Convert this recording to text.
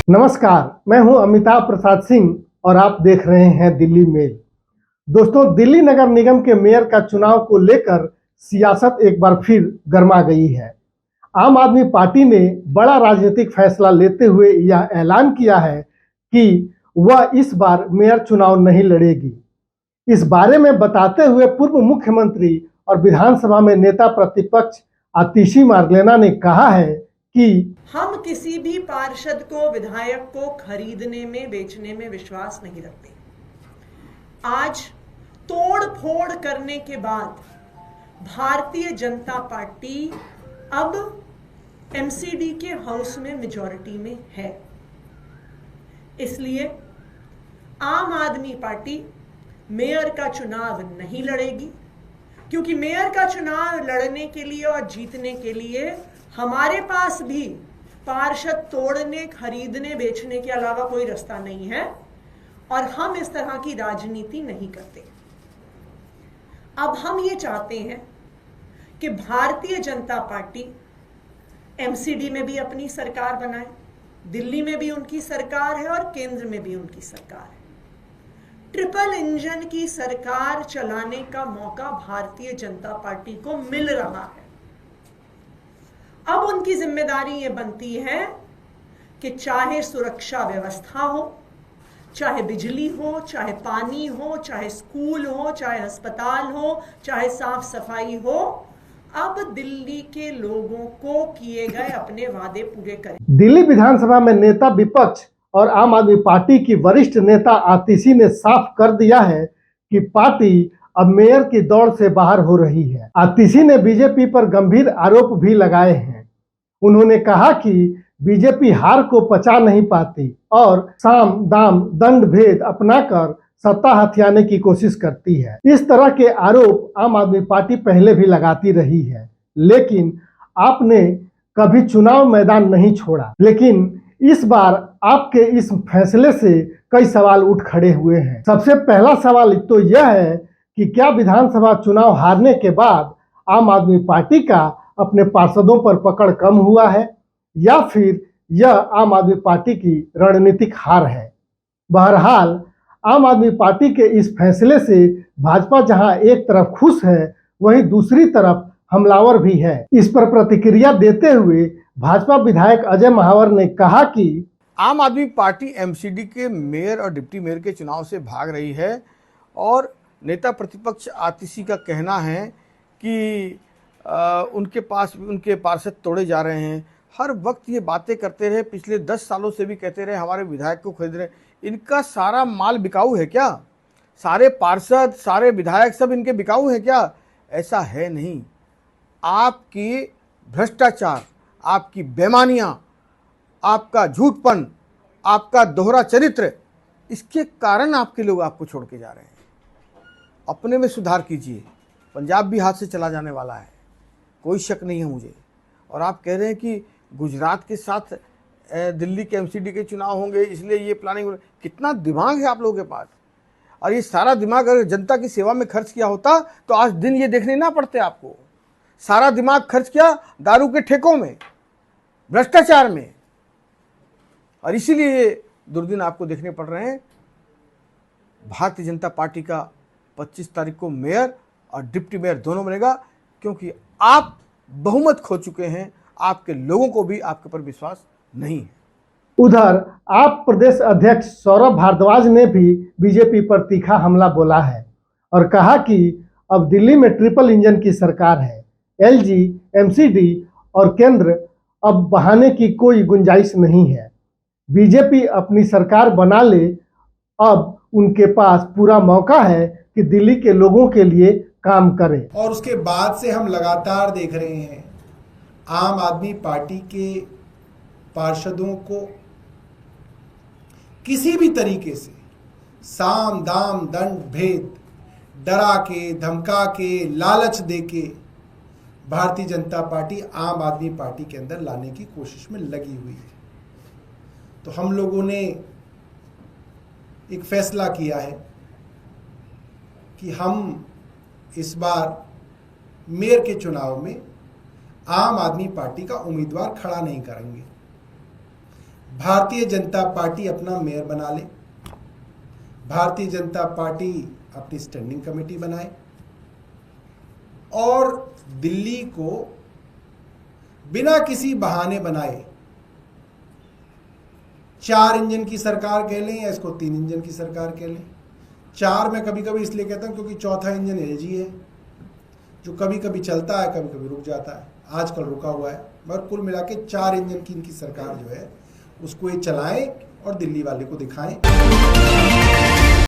नमस्कार, मैं हूं अमिताभ प्रसाद सिंह और आप देख रहे हैं दिल्ली मेल। दोस्तों, दिल्ली नगर निगम के मेयर का चुनाव को लेकर सियासत एक बार फिर गर्मा गई है। आम आदमी पार्टी ने बड़ा राजनीतिक फैसला लेते हुए यह ऐलान किया है कि वह इस बार मेयर चुनाव नहीं लड़ेगी। इस बारे में बताते हुए पूर्व मुख्यमंत्री और विधानसभा में नेता प्रतिपक्ष आतिशी मार्लेना ने कहा है कि हम किसी भी पार्षद को, विधायक को खरीदने में, बेचने में विश्वास नहीं रखते। आज तोड़ फोड़ करने के बाद भारतीय जनता पार्टी अब एमसीडी के हाउस में मेजॉरिटी में है। इसलिए आम आदमी पार्टी मेयर का चुनाव नहीं लड़ेगी, क्योंकि मेयर का चुनाव लड़ने के लिए और जीतने के लिए हमारे पास भी पार्षद तोड़ने, खरीदने, बेचने के अलावा कोई रास्ता नहीं है और हम इस तरह की राजनीति नहीं करते। अब हम ये चाहते हैं कि भारतीय जनता पार्टी एमसीडी में भी अपनी सरकार बनाए, दिल्ली में भी उनकी सरकार है और केंद्र में भी उनकी सरकार है। ट्रिपल इंजन की सरकार चलाने का मौका भारतीय जनता पार्टी को मिल रहा है। अब उनकी जिम्मेदारी ये बनती है कि चाहे सुरक्षा व्यवस्था हो, चाहे बिजली हो, चाहे पानी हो, चाहे स्कूल हो, चाहे अस्पताल हो, चाहे साफ सफाई हो, अब दिल्ली के लोगों को किए गए अपने वादे पूरे करें। दिल्ली विधानसभा में नेता विपक्ष और आम आदमी पार्टी की वरिष्ठ नेता आतिशी ने साफ कर दिया है कि पार्टी अब मेयर की दौड़ से बाहर हो रही है। आतिशी ने बीजेपी पर गंभीर आरोप भी लगाए हैं। उन्होंने कहा कि बीजेपी हार को पचा नहीं पाती और साम दाम दंड भेद अपनाकर सत्ता हथियाने की कोशिश करती है। इस तरह के आरोप आम आदमी पार्टी पहले भी लगाती रही है, लेकिन आपने कभी चुनाव मैदान नहीं छोड़ा। लेकिन इस बार आपके इस फैसले से कई सवाल उठ खड़े हुए हैं। सबसे पहला सवाल तो यह है कि क्या विधानसभा चुनाव हारने के बाद आम आदमी पार्टी का अपने पार्षदों पर पकड़ कम हुआ है या फिर यह आम आदमी पार्टी की रणनीतिक हार है। बहरहाल आम आदमी पार्टी के इस फैसले से भाजपा जहां एक तरफ खुश है, वहीं दूसरी तरफ हमलावर भी है। इस पर प्रतिक्रिया देते हुए भाजपा विधायक अजय महावर ने कहा कि आम आदमी पार्टी एमसीडी के मेयर और डिप्टी मेयर के चुनाव से भाग रही है और नेता प्रतिपक्ष आतिशी का कहना है कि उनके पार्षद तोड़े जा रहे हैं। हर वक्त ये बातें करते रहे, पिछले 10 सालों से भी कहते रहे हमारे विधायक को खरीद रहे। इनका सारा माल बिकाऊ है क्या? सारे पार्षद, सारे विधायक सब इनके बिकाऊ हैं क्या? ऐसा है नहीं। आपकी भ्रष्टाचार, आपकी बेईमानियां, आपका झूठपन, आपका दोहरा चरित्र, इसके कारण आपके लोग आपको छोड़ के जा रहे हैं। अपने में सुधार कीजिए। पंजाब भी हाथ से चला जाने वाला है, कोई शक नहीं है मुझे। और आप कह रहे हैं कि गुजरात के साथ दिल्ली के एमसीडी के चुनाव होंगे, इसलिए ये प्लानिंग। कितना दिमाग है आप लोगों के पास? और ये सारा दिमाग अगर जनता की सेवा में खर्च किया होता तो आज दिन ये देखने ना पड़ते आपको। सारा दिमाग खर्च किया दारू के ठेकों में, भ्रष्टाचार में, और इसीलिए ये दुर्दिन आपको देखने पड़ रहे हैं। भारतीय जनता पार्टी का 25 तारीख को मेयर और डिप्टी मेयर दोनों बनेगा, क्योंकि आप बहुमत खो चुके हैं। आपके लोगों को भी आपके पर विश्वास नहीं है। उधर आप प्रदेश अध्यक्ष सौरभ भारद्वाज ने भी बीजेपी पर तीखा हमला बोला है और कहा कि अब दिल्ली में ट्रिपल इंजन की सरकार है। एलजी, एमसीडी और केंद्र अब बहाने की कोई गुंजाइश नहीं है। बीजेपी अपनी सरकार बना ले, अब उनके पास पूरा मौका है कि दिल्ली के लोगों के लिए काम करे। और उसके बाद से हम लगातार देख रहे हैं आम आदमी पार्टी के पार्षदों को किसी भी तरीके से साम दाम दंड भेद, डरा के, धमका के, लालच दे के भारतीय जनता पार्टी आम आदमी पार्टी के अंदर लाने की कोशिश में लगी हुई है। तो हम लोगों ने एक फैसला किया है कि हम इस बार मेयर के चुनाव में आम आदमी पार्टी का उम्मीदवार खड़ा नहीं करेंगे। भारतीय जनता पार्टी अपना मेयर बना ले, भारतीय जनता पार्टी अपनी स्टैंडिंग कमेटी बनाए और दिल्ली को बिना किसी बहाने बनाए 4 इंजन की सरकार कह लें या इसको 3 इंजन की सरकार कह लें। 4 मैं कभी कभी इसलिए कहता हूं क्योंकि चौथा इंजन एलजी है जो कभी कभी चलता है, कभी कभी रुक जाता है, आजकल रुका हुआ है, मगर कुल मिला के 4 इंजन की इनकी सरकार जो है उसको ये चलाएं और दिल्ली वाले को दिखाएं।